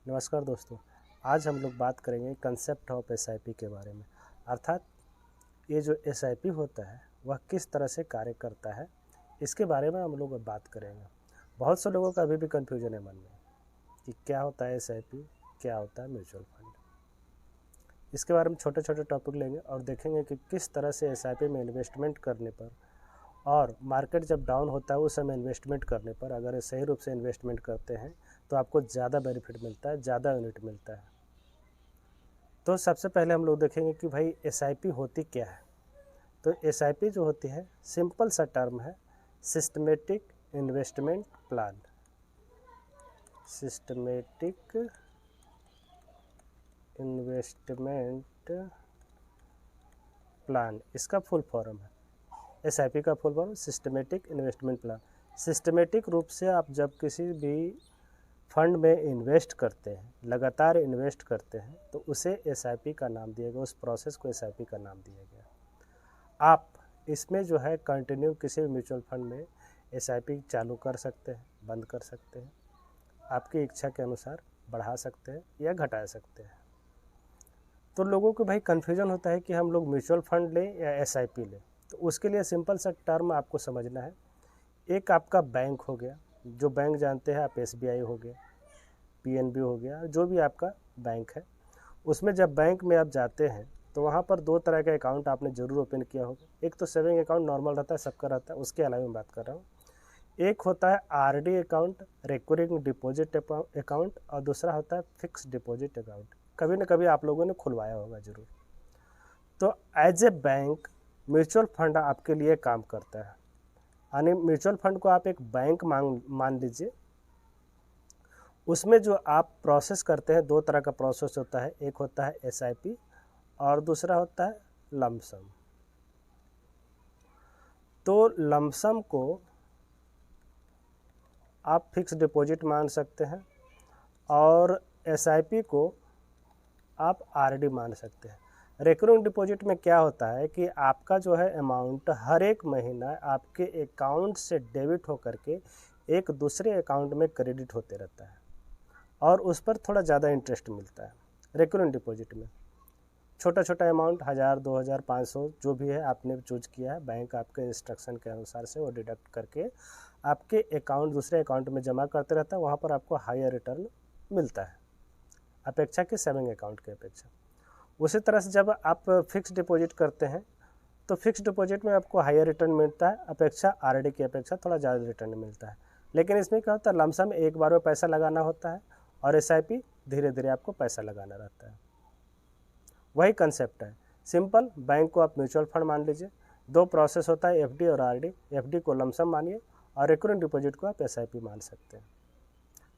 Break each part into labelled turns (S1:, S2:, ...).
S1: नमस्कार दोस्तों। आज हम लोग बात करेंगे कंसेप्ट ऑफ एसआईपी के बारे में। अर्थात ये जो एसआईपी होता है वह किस तरह से कार्य करता है, इसके बारे में हम लोग बात करेंगे। बहुत से लोगों का अभी भी कन्फ्यूजन है मन में कि क्या होता है एसआईपी, क्या होता है म्यूचुअल फंड। इसके बारे में छोटे छोटे टॉपिक लेंगे और देखेंगे कि किस तरह से एसआईपी में इन्वेस्टमेंट करने पर और मार्केट जब डाउन होता है उस समय इन्वेस्टमेंट करने पर अगर सही रूप से इन्वेस्टमेंट करते हैं तो आपको ज़्यादा बेनिफिट मिलता है, ज़्यादा यूनिट मिलता है। तो सबसे पहले हम लोग देखेंगे कि भाई एसआईपी होती क्या है। तो एसआईपी जो होती है सिंपल सा टर्म है, systematic investment plan. Systematic investment plan इसका फुल फॉर्म है। एसआईपी का full form systematic investment plan. Systematic रूप से आप जब किसी भी फंड में इन्वेस्ट करते हैं, लगातार इन्वेस्ट करते हैं, तो उसे एसआईपी का नाम दिया गया, उस प्रोसेस को एसआईपी का नाम दिया गया। आप इसमें जो है कंटिन्यू किसी भी म्यूचुअल फंड में एसआईपी चालू कर सकते हैं, बंद कर सकते हैं, आपकी इच्छा के अनुसार बढ़ा सकते हैं या घटा सकते हैं। तो लोगों को भाई कन्फ्यूजन होता है कि हम लोग म्यूचुअल फंड लें या एसआईपी लें। तो उसके लिए सिंपल सा टर्म आपको समझना है। एक आपका बैंक हो गया, जो बैंक जानते हैं आप, एसबीआई हो गया, पीएनबी हो गया, जो भी आपका बैंक है, उसमें जब बैंक में आप जाते हैं तो वहाँ पर दो तरह का अकाउंट आपने ज़रूर ओपन किया होगा। एक तो सेविंग अकाउंट नॉर्मल रहता है, सबका रहता है, उसके अलावा मैं बात कर रहा हूँ। एक होता है RD account, recurring deposit account, और दूसरा होता है फिक्स डिपॉजिट अकाउंट। कभी न कभी आप लोगों ने खुलवाया होगा ज़रूर। तो as a bank mutual fund आपके लिए काम करता है। यानी म्यूचुअल फंड को आप एक बैंक मान लीजिए। उसमें जो आप प्रोसेस करते हैं, दो तरह का प्रोसेस होता है, एक होता है एसआईपी और दूसरा होता है लमसम। तो लमसम को आप फिक्स डिपॉजिट मान सकते हैं और एसआईपी को आप आरडी मान सकते हैं। रिकरिंग डिपॉजिट में क्या होता है कि आपका जो है अमाउंट हर एक महीना आपके अकाउंट से डेबिट होकर के एक दूसरे अकाउंट में क्रेडिट होते रहता है और उस पर थोड़ा ज़्यादा इंटरेस्ट मिलता है। रिकरिंग डिपॉजिट में छोटा छोटा अमाउंट 1000, 2000, 500 जो भी है आपने चूज किया है, बैंक आपके इंस्ट्रक्शन के अनुसार से वो डिडक्ट करके आपके अकाउंट दूसरे अकाउंट में जमा करते रहता है। वहाँ पर आपको हायर रिटर्न मिलता है अपेक्षा के सेविंग अकाउंट की अपेक्षा। उसी तरह से जब आप फिक्स डिपॉजिट करते हैं तो फिक्स डिपॉजिट में आपको हायर रिटर्न मिलता है अपेक्षा आरडी की अपेक्षा थोड़ा ज़्यादा रिटर्न मिलता है। लेकिन इसमें क्या होता है, लमसम एक बार में पैसा लगाना होता है और एसआईपी धीरे धीरे आपको पैसा लगाना रहता है। वही कंसेप्ट है, सिंपल। बैंक को आप म्यूचुअल फंड मान लीजिए, दो प्रोसेस होता है एफडी और आरडी। एफडी को लमसम मानिए और रिकरिंग डिपॉजिट को आप एसआईपी मान सकते हैं।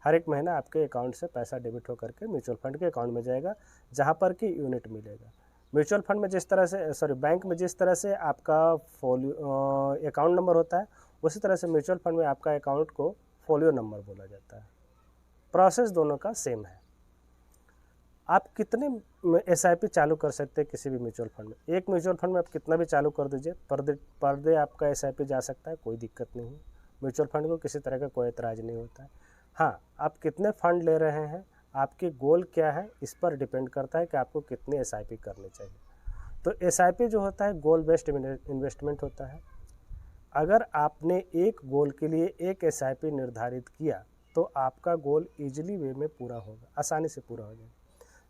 S1: हर एक महीना आपके अकाउंट से पैसा डेबिट होकर के म्यूचुअल फंड के अकाउंट में जाएगा, जहाँ पर कि यूनिट मिलेगा। म्यूचुअल फंड में जिस तरह से बैंक में जिस तरह से आपका अकाउंट नंबर होता है, उसी तरह से म्यूचुअल फंड में आपका अकाउंट को फोलियो नंबर बोला जाता है। प्रोसेस दोनों का सेम है। आप कितने एसआईपी चालू कर सकते हैं किसी भी म्यूचुअल फंड में। एक म्यूचुअल फंड में आप कितना भी चालू कर दीजिए, पर डे आपका एसआईपी जा सकता है, कोई दिक्कत नहीं है। म्यूचुअल फंड को किसी तरह का कोई एतराज़ नहीं होता है। हाँ, आप कितने फंड ले रहे हैं, आपकी गोल क्या है, इस पर डिपेंड करता है कि आपको कितनी एसआईपी करनी चाहिए। तो एसआईपी जो होता है गोल बेस्ड इन्वेस्टमेंट होता है। अगर आपने एक गोल के लिए एक एसआईपी निर्धारित किया तो आपका गोल ईजिली वे में पूरा होगा, आसानी से पूरा हो जाएगा।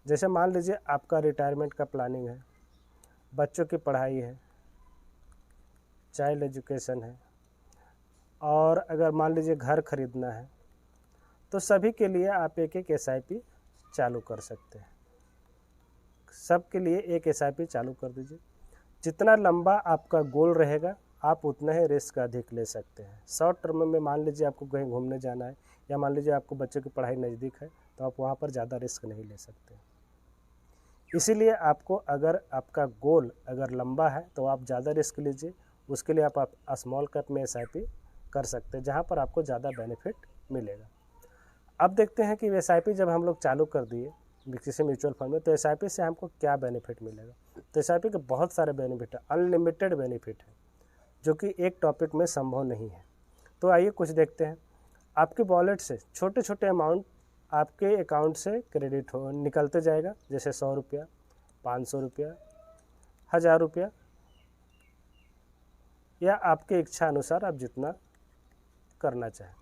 S1: जैसे मान लीजिए आपका रिटायरमेंट का प्लानिंग है, बच्चों की पढ़ाई है, चाइल्ड एजुकेशन है, और अगर मान लीजिए घर खरीदना है, तो सभी के लिए आप एक एक एसआईपी चालू कर सकते हैं। सबके लिए एक एसआईपी चालू कर दीजिए। जितना लंबा आपका गोल रहेगा आप उतना ही रिस्क अधिक ले सकते हैं। शॉर्ट टर्म में मान लीजिए आपको कहीं घूमने जाना है या मान लीजिए आपको बच्चों की पढ़ाई नज़दीक है, तो आप वहाँ पर ज़्यादा रिस्क नहीं ले सकते। इसीलिए आपको, अगर आपका गोल अगर लंबा है तो आप ज़्यादा रिस्क लीजिए। उसके लिए आप स्मॉल कैप में एसआईपी कर सकते हैं, जहाँ पर आपको ज़्यादा बेनिफिट मिलेगा। अब देखते हैं कि एसआईपी जब हम लोग चालू कर दिए किसी म्यूचुअल फंड में, तो एसआईपी से हमको क्या बेनिफिट मिलेगा। तो एसआईपी के बहुत सारे बेनिफिट है, अनलिमिटेड बेनिफिट है, जो कि एक टॉपिक में संभव नहीं है। तो आइए कुछ देखते हैं। आपके वॉलेट से छोटे छोटे अमाउंट आपके अकाउंट से क्रेडिट हो निकलते जाएगा, जैसे 100 रुपया, 500 रुपया, 1000 रुपया, या आपके इच्छा अनुसार आप जितना करना चाहें।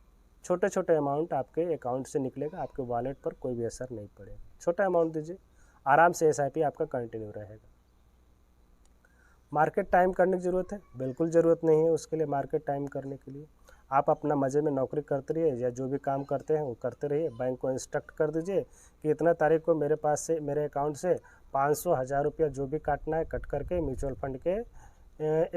S1: छोटे छोटे अमाउंट आपके अकाउंट से निकलेगा, आपके वॉलेट पर कोई भी असर नहीं पड़ेगा। छोटा अमाउंट दीजिए, आराम से एसआईपी आपका कंटिन्यू रहेगा। मार्केट टाइम करने की ज़रूरत है? बिल्कुल ज़रूरत नहीं है उसके लिए मार्केट टाइम करने के लिए। आप अपना मज़े में नौकरी करते रहिए या जो भी काम करते हैं वो करते रहिए। बैंक को इंस्ट्रक्ट कर दीजिए कि इतना तारीख को मेरे पास से, मेरे अकाउंट से 500, 1000 रुपया जो भी काटना है कट करके म्यूचुअल फंड के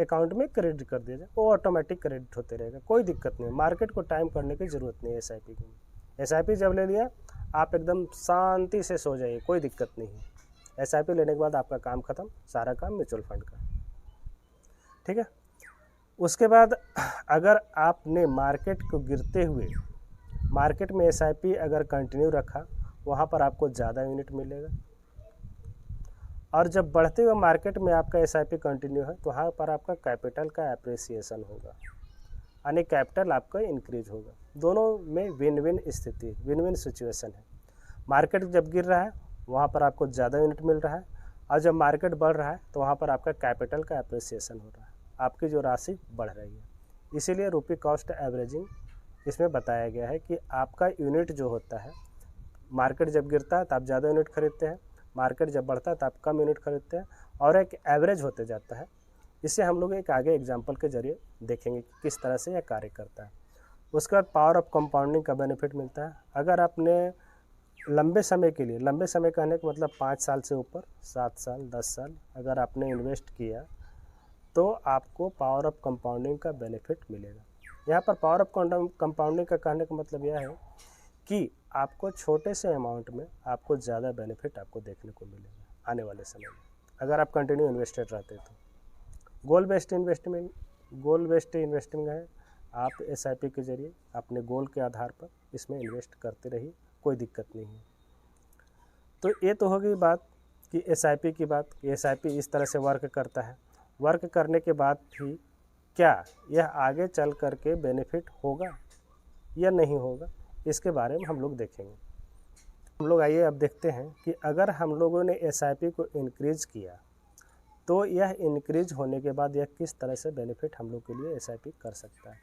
S1: अकाउंट में क्रेडिट कर दिया जाए। वो ऑटोमेटिक क्रेडिट होते रहेगा, कोई दिक्कत नहीं। मार्केट को टाइम करने की ज़रूरत नहीं है एसआईपी की। एसआईपी जब ले लिया आप एकदम शांति से सो जाइए, कोई दिक्कत नहीं है। एसआईपी लेने के बाद आपका काम ख़त्म, सारा काम म्यूचुअल फंड का, ठीक है। उसके बाद अगर आपने मार्केट को गिरते हुए मार्केट में एसआईपी अगर कंटिन्यू रखा, वहाँ पर आपको ज़्यादा यूनिट मिलेगा। और जब बढ़ते हुए मार्केट में आपका एसआईपी कंटिन्यू है तो वहाँ पर आपका कैपिटल का एप्रिसिएशन होगा, यानी कैपिटल आपका इंक्रीज होगा। दोनों में विन विन स्थिति, विन विन सिचुएशन है। मार्केट जब गिर रहा है वहाँ पर आपको ज़्यादा यूनिट मिल रहा है, और जब मार्केट बढ़ रहा है तो वहाँ पर आपका कैपिटल का एप्रिसिएशन हो रहा है, आपकी जो राशि बढ़ रही है। इसीलिए रुपी कॉस्ट एवरेजिंग इसमें बताया गया है कि आपका यूनिट जो होता है, मार्केट जब गिरता है तो आप ज़्यादा यूनिट खरीदते हैं, मार्केट जब बढ़ता है तो आप कम यूनिट खरीदते हैं, और एक एवरेज होते जाता है। इससे हम लोग एक आगे एग्जांपल के जरिए देखेंगे कि किस तरह से यह कार्य करता है। उसके बाद पावर ऑफ कंपाउंडिंग का बेनिफिट मिलता है। अगर आपने लंबे समय के लिए, लंबे समय कहने का मतलब 5 साल से ऊपर, 7 साल, 10 साल अगर आपने इन्वेस्ट किया तो आपको पावर ऑफ कंपाउंडिंग का बेनिफिट मिलेगा। यहाँ पर पावर ऑफ कंपाउंडिंग का कहने का मतलब यह है कि आपको छोटे से अमाउंट में आपको ज़्यादा बेनिफिट आपको देखने को मिलेगा आने वाले समय में, अगर आप कंटिन्यू इन्वेस्टेड रहते तो। गोल बेस्ड इन्वेस्टिंग है। आप एसआईपी के जरिए अपने गोल के आधार पर इसमें इन्वेस्ट करते रहिए, कोई दिक्कत नहीं है। तो ये तो होगी बात कि एसआईपी की बात, कि एसआईपी इस तरह से वर्क करता है। वर्क करने के बाद भी क्या यह आगे चल करके बेनिफिट होगा या नहीं होगा, इसके बारे में हम लोग देखेंगे। हम लोग आइए अब देखते हैं कि अगर हम लोगों ने एसआईपी को इंक्रीज़ किया तो यह इंक्रीज होने के बाद यह किस तरह से बेनिफिट हम लोग के लिए एसआईपी कर सकता है।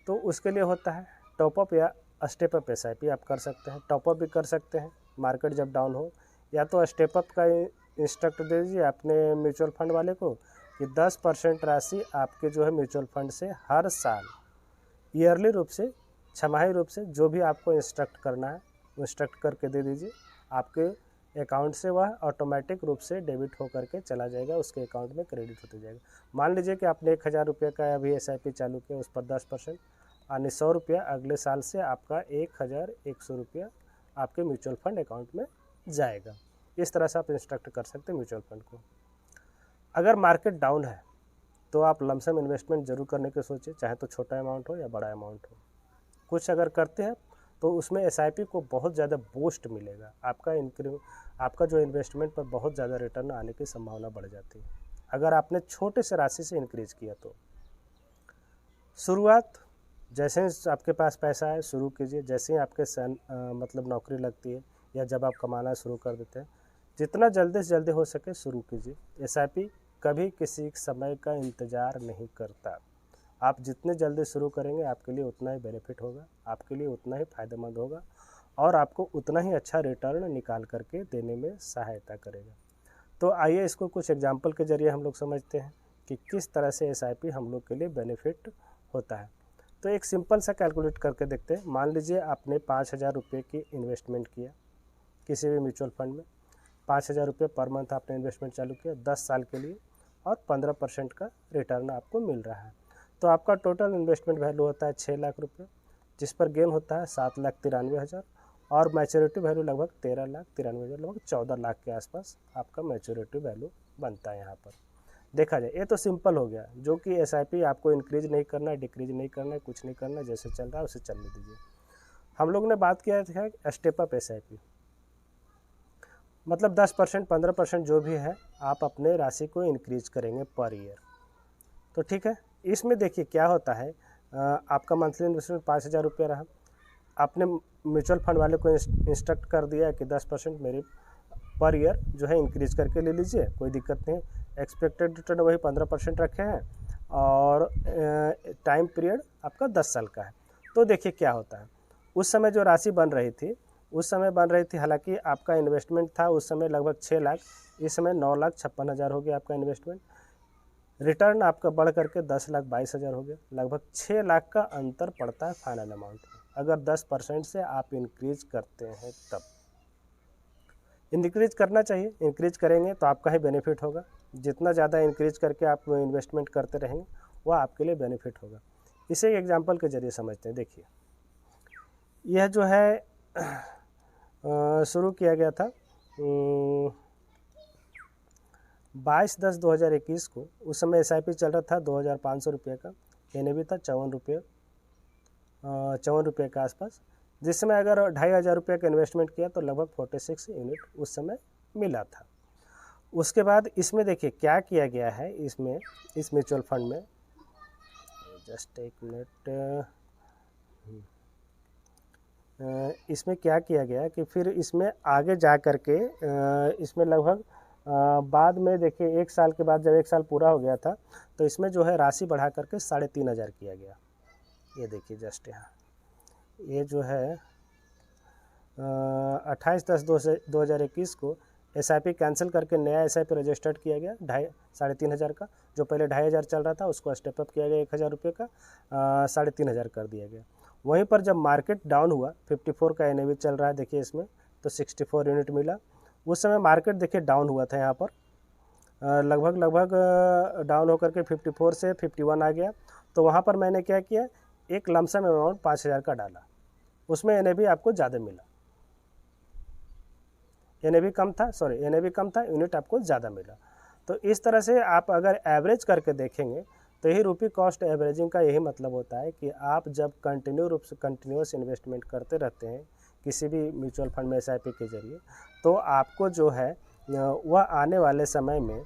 S1: तो उसके लिए होता है टॉपअप या स्टेप अप एसआईपी आप कर सकते हैं। टॉपअप भी कर सकते हैं मार्केट जब डाउन हो, या तो स्टेप अप का इंस्ट्रक्ट दे दीजिए अपने म्यूचुअल फंड वाले को कि 10% राशि आपके जो है म्यूचुअल फंड से हर साल ईयरली रूप से, छमाही रूप से जो भी आपको इंस्ट्रक्ट करना है इंस्ट्रक्ट करके दे दीजिए। आपके अकाउंट से वह ऑटोमेटिक रूप से डेबिट हो करके चला जाएगा, उसके अकाउंट में क्रेडिट होते जाएगा। मान लीजिए कि आपने 1000 रुपये का अभी एसआईपी चालू किया, उस पर 10% यानी 100 रुपया अगले साल से आपका 1100 रुपया आपके म्यूचुअल फंड अकाउंट में जाएगा। इस तरह से आप इंस्ट्रक्ट कर सकते हैं म्यूचुअल फंड को। अगर मार्केट डाउन है तो आप लमसम इन्वेस्टमेंट जरूर करने की सोचिए, चाहे तो छोटा अमाउंट हो या बड़ा अमाउंट हो। कुछ अगर करते हैं तो उसमें एसआईपी को बहुत ज़्यादा बूस्ट मिलेगा, आपका जो इन्वेस्टमेंट पर बहुत ज़्यादा रिटर्न आने की संभावना बढ़ जाती है अगर आपने छोटे से राशि से इंक्रीज किया तो। शुरुआत जैसे ही आपके पास पैसा है शुरू कीजिए, जैसे ही आपके मतलब नौकरी लगती है या जब आप कमाना शुरू कर देते हैं, जितना जल्दी से जल्दी हो सके शुरू कीजिए। एसआईपी कभी किसी समय का इंतज़ार नहीं करता। आप जितने जल्दी शुरू करेंगे आपके लिए उतना ही बेनिफिट होगा, आपके लिए उतना ही फ़ायदेमंद होगा, और आपको उतना ही अच्छा रिटर्न निकाल करके देने में सहायता करेगा। तो आइए इसको कुछ एग्जांपल के ज़रिए हम लोग समझते हैं कि किस तरह से एसआईपी हम लोग के लिए बेनिफिट होता है। तो एक सिंपल सा कैलकुलेट करके देखते हैं। मान लीजिए आपने 5000 रुपये की इन्वेस्टमेंट किया किसी भी म्यूचुअल फंड में। 5000 रुपये पर मंथ आपने इन्वेस्टमेंट चालू किया 10 साल के लिए, और 15% का रिटर्न आपको मिल रहा है। तो आपका टोटल इन्वेस्टमेंट वैल्यू होता है 6 लाख रुपये, जिस पर गेन होता है 7,93,000, और मैच्योरिटी वैल्यू लगभग 13,93,000, लगभग 14 लाख के आसपास आपका मैच्योरिटी वैल्यू बनता है। यहाँ पर देखा जाए ये तो सिंपल हो गया, जो कि एसआईपी आपको इंक्रीज नहीं करना है, डिक्रीज नहीं करना है, कुछ नहीं करना है, जैसे चल रहा है उसे चलने दीजिए। हम लोग ने बात किया था स्टेप अप एसआईपी, मतलब 10%, 15% जो भी है आप अपने राशि को इंक्रीज करेंगे पर ईयर। तो ठीक है, इसमें देखिए क्या होता है, आपका मंथली इन्वेस्टमेंट 5000 रुपया रहा, आपने म्यूचुअल फंड वाले को इंस्ट्रक्ट कर दिया कि 10% मेरी पर ईयर जो है इंक्रीज करके ले लीजिए, कोई दिक्कत नहीं। एक्सपेक्टेड रिटर्न वही 15% रखे हैं और टाइम पीरियड आपका 10 साल का है। तो देखिए क्या होता है, उस समय जो राशि बन रही थी, हालांकि आपका इन्वेस्टमेंट था उस समय लगभग 6 लाख, इस समय 9,56,000 हो गया आपका इन्वेस्टमेंट। रिटर्न आपका बढ़ करके 10,22,000 हो गया। लगभग 6 लाख का अंतर पड़ता है फाइनल अमाउंट में, अगर 10% से आप इंक्रीज करते हैं तब। इंक्रीज करना चाहिए, इंक्रीज करेंगे तो आपका ही बेनिफिट होगा। जितना ज़्यादा इंक्रीज करके आप इन्वेस्टमेंट करते रहेंगे वो आपके लिए बेनिफिट होगा। इसे एग्जांपल के जरिए समझते हैं। देखिए यह जो है शुरू किया गया था 22/10/2021 को। उस समय SIP चल रहा था 2,500 रुपये का, NAV था 54 रुपये के आसपास। जिस समय अगर 2,500 रुपये का इन्वेस्टमेंट किया तो लगभग 46 यूनिट उस समय मिला था। उसके बाद इसमें देखिए क्या किया गया है, इसमें इस म्यूचुअल फंड में, जस्ट एक मिनट, इसमें क्या किया गया कि फिर इसमें आगे जा कर के इसमें लगभग बाद में देखिए 1 साल के बाद, जब 1 साल पूरा हो गया था तो इसमें जो है राशि बढ़ा करके 3,500 किया गया। ये देखिए जस्ट यहाँ ये जो है 28/10/2021 को SIP कैंसिल करके नया SIP रजिस्टर्ड किया गया 3,500 का। जो पहले 2,500 चल रहा था उसको स्टेप अप किया गया 1,000 रुपये का, 3,500 कर दिया गया। वहीं पर जब मार्केट डाउन हुआ, 54 का NAV चल रहा है देखिए इसमें, तो 64 यूनिट मिला। उस समय मार्केट देखिए डाउन हुआ था यहाँ पर, लगभग डाउन होकर के 54 से 51 आ गया। तो वहाँ पर मैंने क्या किया, एक लमसम अमाउंट 5,000 का डाला, उसमें NAV आपको ज़्यादा मिला। NAV कम था, यूनिट आपको ज़्यादा मिला। तो इस तरह से आप अगर एवरेज करके देखेंगे तो यही रुपी कॉस्ट एवरेजिंग का यही मतलब होता है कि आप जब कंटिन्यूस इन्वेस्टमेंट करते रहते हैं किसी भी म्यूचुअल फंड में SIP के जरिए, तो आपको जो है वह आने वाले समय में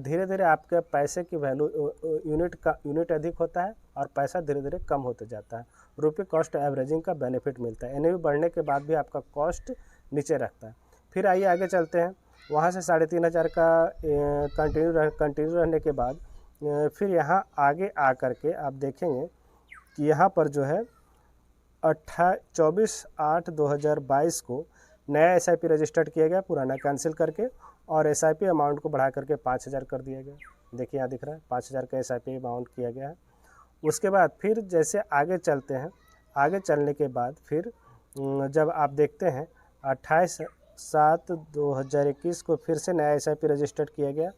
S1: धीरे धीरे आपके पैसे की वैल्यू यूनिट अधिक होता है और पैसा धीरे धीरे कम होते जाता है। रुपी कॉस्ट एवरेजिंग का बेनिफिट मिलता है। NAV बढ़ने के बाद भी आपका कॉस्ट नीचे रखता है। फिर आइए आगे चलते हैं। वहाँ से 3,500 का कंटिन्यू रहने के बाद फिर यहाँ आगे आ कर के आप देखेंगे कि यहाँ पर जो है 24/8/2022 को नया SIP रजिस्टर्ड किया गया, पुराना कैंसिल करके, और SIP अमाउंट को बढ़ा करके 5,000 कर दिया गया। देखिए यहाँ दिख रहा है 5,000 का SIP अमाउंट किया गया है। उसके बाद फिर जैसे आगे चलते हैं, आगे चलने के बाद फिर जब आप देखते हैं 28/7/2021 को फिर से नया SIP रजिस्टर्ड किया गया।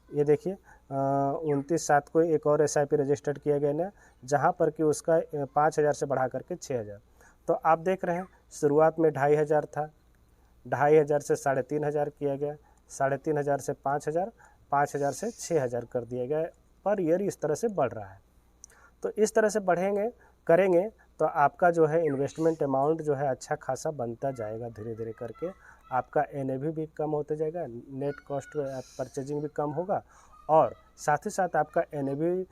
S1: ये देखिए 29/7 को एक और SIP रजिस्टर्ड किया गया ना, जहाँ पर कि उसका 5,000 से बढ़ा करके 6,000। तो आप देख रहे हैं शुरुआत में 2,500 था, 2,500 से 3,500 किया गया, 3,500 से 5,000, 5,000 से 6,000 कर दिया गया। पर ईयर इस तरह से बढ़ रहा है। तो इस तरह से करेंगे तो आपका जो है इन्वेस्टमेंट अमाउंट जो है अच्छा खासा बनता जाएगा। धीरे धीरे करके आपका NAV भी कम होते जाएगा, नेट कॉस्ट परचेजिंग भी कम होगा, और साथ ही साथ आपका NAV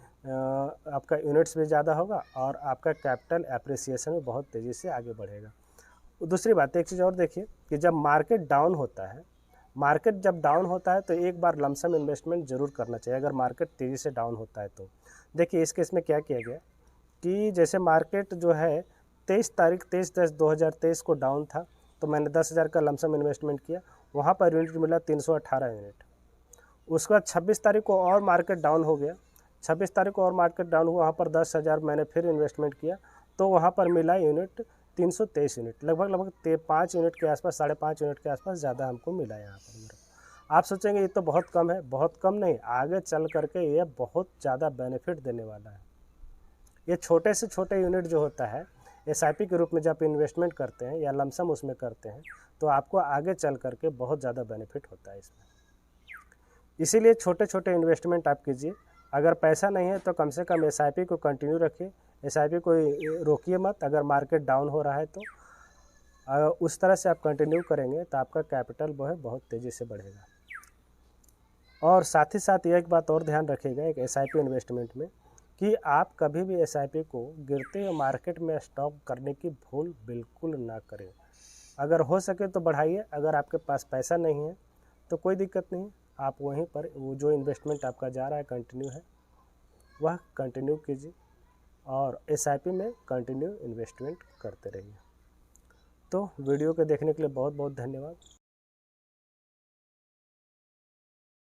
S1: आपका यूनिट्स भी ज़्यादा होगा और आपका कैपिटल एप्रिसिएशन भी बहुत तेज़ी से आगे बढ़ेगा। दूसरी बात, एक चीज़ और देखिए कि जब मार्केट डाउन होता है तो एक बार लमसम इन्वेस्टमेंट ज़रूर करना चाहिए अगर मार्केट तेज़ी से डाउन होता है तो। देखिए इस केस में क्या किया गया कि जैसे मार्केट जो है 23/10/2023 को डाउन था, तो मैंने 10,000 का लमसम इन्वेस्टमेंट किया, वहाँ पर यूनिट मिला 318 यूनिट। उसके बाद 26 तारीख को और मार्केट डाउन हो गया, 26 तारीख को और मार्केट डाउन हुआ, वहाँ पर 10,000 मैंने फिर इन्वेस्टमेंट किया, तो वहाँ पर मिला यूनिट 323 यूनिट, लगभग 5 यूनिट के आसपास, 5.5 यूनिट के आसपास ज़्यादा हमको मिला यहाँ पर मेरा। आप सोचेंगे ये तो बहुत कम है, बहुत कम नहीं, आगे चल करके ये बहुत ज़्यादा बेनिफिट देने वाला है। ये छोटे से छोटे यूनिट जो होता है SIP के रूप में जब इन्वेस्टमेंट करते हैं या लमसम उसमें करते हैं तो आपको आगे चल करके बहुत ज़्यादा बेनिफिट होता है इसमें। इसीलिए छोटे छोटे इन्वेस्टमेंट आप कीजिए। अगर पैसा नहीं है तो कम से कम SIP को कंटिन्यू रखिए, SIP को रोकिए मत। अगर मार्केट डाउन हो रहा है तो उस तरह से आप कंटिन्यू करेंगे तो आपका कैपिटल वो है बहुत तेज़ी से बढ़ेगा। और साथ ही साथ एक बात और ध्यान रखिएगा एक SIP इन्वेस्टमेंट में कि आप कभी भी एसआईपी को गिरते हुए मार्केट में स्टॉप करने की भूल बिल्कुल ना करें। अगर हो सके तो बढ़ाइए, अगर आपके पास पैसा नहीं है तो कोई दिक्कत नहीं, आप वहीं पर वो जो इन्वेस्टमेंट आपका जा रहा है कंटिन्यू है वह कंटिन्यू कीजिए और एसआईपी में कंटिन्यू इन्वेस्टमेंट करते रहिए। तो वीडियो को देखने के लिए बहुत बहुत धन्यवाद।